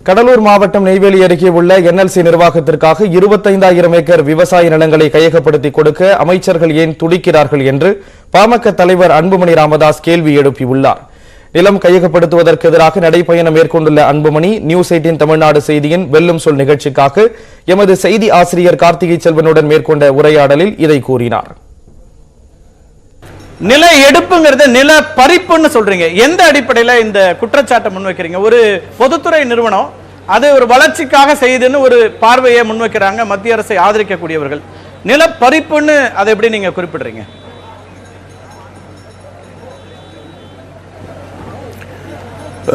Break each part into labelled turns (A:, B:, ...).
A: கடலூர் மாவட்டம் நெய்வேலி அருகே உள்ள என்எல்சி நிர்வாகத்திற்காக 25,000 ஏக்கர் விவசாய நிலங்களை கையகப்படுத்தி கொடுக்க அமைச்சர்கள் ஏன் துடிக்கிறார்கள் என்று பாமக தலைவர் அன்புமணி ராமதாஸ் கேள்வி எழுப்பியுள்ளார். நிலம் கையகப்படுத்துவதற்கு எதிராக நடைபயணம் மேற்கொண்டுள்ள அன்புமணி நியூஸ் 18 தமிழ்நாடு செய்தியின் வெல்லும் சொல் நிகழ்ச்சிக்காக எமது செய்தி ஆசிரியர் கார்த்திகை செல்வனுடன் மேற்கொண்ட உரையாடலில் இதை கூறினார்.
B: நில எடுப்புங்கிறது நில பறிப்புன்னு சொல்றீங்க. எந்த அடிப்படையில் இந்த குற்றச்சாட்டை முன்வைக்கிறீங்க? ஒரு பொதுத்துறை நிறுவனம் அது ஒரு வளர்ச்சிக்காக செய்துன்னு ஒரு பார்வையை முன்வைக்கிறாங்க மத்திய அரசை ஆதரிக்கக்கூடியவர்கள். நில பறிப்புன்னு அதை எப்படி நீங்க குறிப்பிடுறீங்க?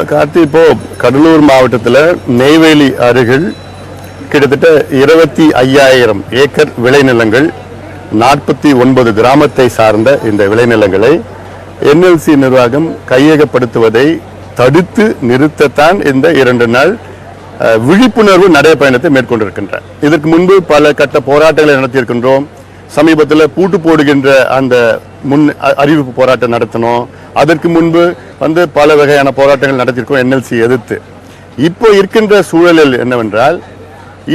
C: கார்த்தி, இப்போ கடலூர் மாவட்டத்தில் நெய்வேலி அருகில் கிட்டத்தட்ட 25,000 ஏக்கர் விளைநிலங்கள் 49 கிராமத்தை சார்ந்த இந்த விளைநிலங்களை என்எல்சி நிர்வாகம் கையகப்படுத்துவதை தடுத்து நிறுத்தத்தான் இந்த 2 நாள் விழிப்புணர்வு நடைபயணத்தை மேற்கொண்டிருக்கின்றன. இதற்கு முன்பு பல கட்ட போராட்டங்களை நடத்தியிருக்கின்றோம். சமீபத்தில் பூட்டு போடுகின்ற அந்த முன் அறிவிப்பு போராட்டம் நடத்தணும். அதற்கு முன்பு பல வகையான போராட்டங்கள் நடத்தியிருக்கோம் என்எல்சி எதிர்த்து. இப்போ இருக்கின்ற சூழலில் என்னவென்றால்,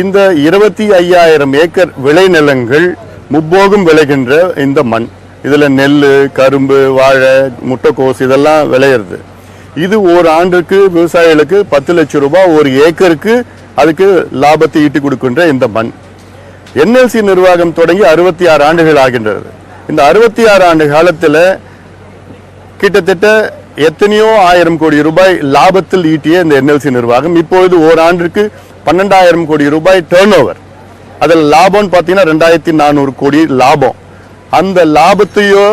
C: இந்த 25,000 ஏக்கர் விளைநிலங்கள் முப்போகம் விளைகின்ற இந்த மண், இதுல நெல், கரும்பு, வாழை, முட்டைக்கோஸ் இதெல்லாம் விளையிறது. இது ஒரு ஆண்டுக்கு விவசாயிகளுக்கு 10 லட்சம் ரூபாய் ஒரு ஏக்கருக்கு அதுக்கு லாபத்தை ஈட்டி கொடுக்கின்ற இந்த மண். என்எல்சி நிர்வாகம் தொடங்கி 66 ஆண்டுகள் ஆகின்றது. இந்த 66 ஆண்டு காலத்தில் கிட்டத்தட்ட எத்தனையோ 1000 கோடி ரூபாய் லாபத்தில் ஈட்டிய இந்த என்எல்சி நிர்வாகம் இப்பொழுது ஓராண்டிற்கு 12,000 கோடி ரூபாய் டர்ன் ஓவர். அதில் லாபம்னு பார்த்தீங்கன்னா 2,400 கோடி லாபம். அந்த லாபத்தையோ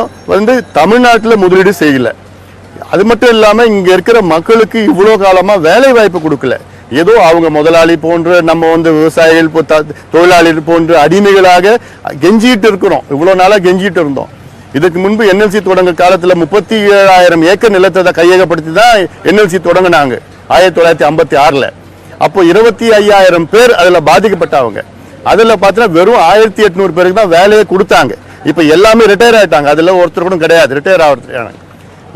C: தமிழ்நாட்டில் முதலீடு செய்யல. அது மட்டும் இல்லாமல் இங்கே இருக்கிற மக்களுக்கு இவ்வளோ காலமாக வேலை வாய்ப்பு கொடுக்கல. ஏதோ அவங்க முதலாளி போன்ற நம்ம விவசாயிகள் தொழிலாளிகள் போன்ற அடிமைகளாக கெஞ்சிட்டு இருக்கிறோம். இவ்வளோ நாளாக கெஞ்சிட்டு இருந்தோம். இதுக்கு முன்பு என்எல்சி தொடங்க காலத்தில் 37,000 ஏக்கர் நிலத்தை கையகப்படுத்தி தான் என்எல்சி தொடங்கினாங்க 1956. அப்போ 25,000 பேர் அதில் பாதிக்கப்பட்டவங்க. அதில் பார்த்தீங்கன்னா வெறும் 1,800 பேருக்கு தான் வேலையை கொடுத்தாங்க. இப்போ எல்லாமே ரிட்டையர் ஆகிட்டாங்க. அதில் ஒருத்தர் கூட கிடையாது ரிட்டையர் ஆகிறது.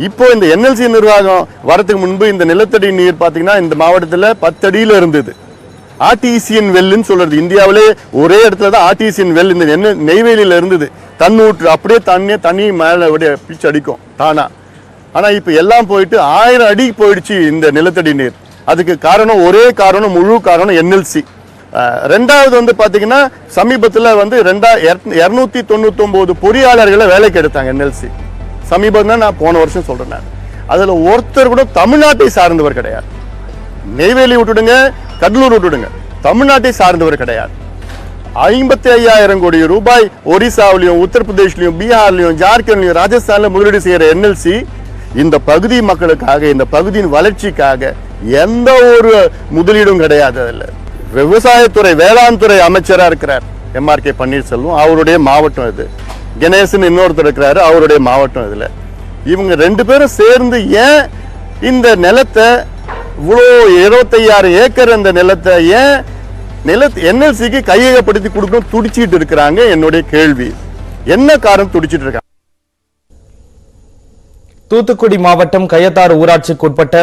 C: இப்போ இந்த என்எல்சி நிர்வாகம் வரதுக்கு முன்பு இந்த நிலத்தடி நீர் பார்த்தீங்கன்னா இந்த மாவட்டத்தில் 10 அடியில் இருந்தது. ஆர்டிசியன் வெல்லுன்னு சொல்றது, இந்தியாவிலே ஒரே இடத்துல தான் ஆர்டிசியன் வெல் இந்த நெய்வேலியில் இருந்தது. தன்னூற்று அப்படியே தண்ணி மேலே பிடிச்சு அடிக்கும் தானா. ஆனால் இப்போ எல்லாம் போயிட்டு 1000 அடி போயிடுச்சு இந்த நிலத்தடி நீர். அதுக்கு காரணம் ஒரே காரணம், முழு காரணம் என்எல்சி. ரெண்டாவது பார்த்தீங்கன்னா சமீபத்தில் 299 பொறியாளர்களை வேலைக்கு எடுத்தாங்க என்எல்சி. சமீபம் தான் நான் போன வருஷம் சொல்றேன். அதில் ஒருத்தர் கூட தமிழ்நாட்டை சார்ந்தவர் கிடையாது. நெய்வேலி விட்டுடுங்க, கடலூர் விட்டுடுங்க, தமிழ்நாட்டை சார்ந்தவர் கிடையாது. 55,000 கோடி ரூபாய் ஒரிசாவிலையும் உத்தரப்பிரதேஷ்லையும் பீகார்லையும் ஜார்க்கண்ட்லையும் ராஜஸ்தான்ல முதலீடு செய்யற என்எல்சி இந்த பகுதி மக்களுக்காக, இந்த பகுதியின் வளர்ச்சிக்காக எந்த ஒரு முதலீடும் கிடையாது. அதில் விவசாயத்துறை வேளாண் துறை அமைச்சராக இருக்கிறார் எம்ஆர்கே பன்னீர்செல்வம், அவருடைய மாவட்டம் இது. கணேசன் இன்னொருத்தர் இருக்கிறாரு, அவருடைய மாவட்டம். இதில் இவங்க 2 பேரும் சேர்ந்து ஏன் இந்த நிலத்தை இவ்வளோ 25,000 ஏக்கர் அந்த நிலத்தை ஏன் என்எல்சிக்கு கையகப்படுத்தி கொடுக்கணும் துடிச்சிட்டு இருக்கிறாங்க? என்னுடைய கேள்வி. என்ன காரணம் துடிச்சிட்டு இருக்காங்க?
A: தூத்துக்குடி மாவட்டம் கயத்தாறு ஊராட்சிக்கு உட்பட்ட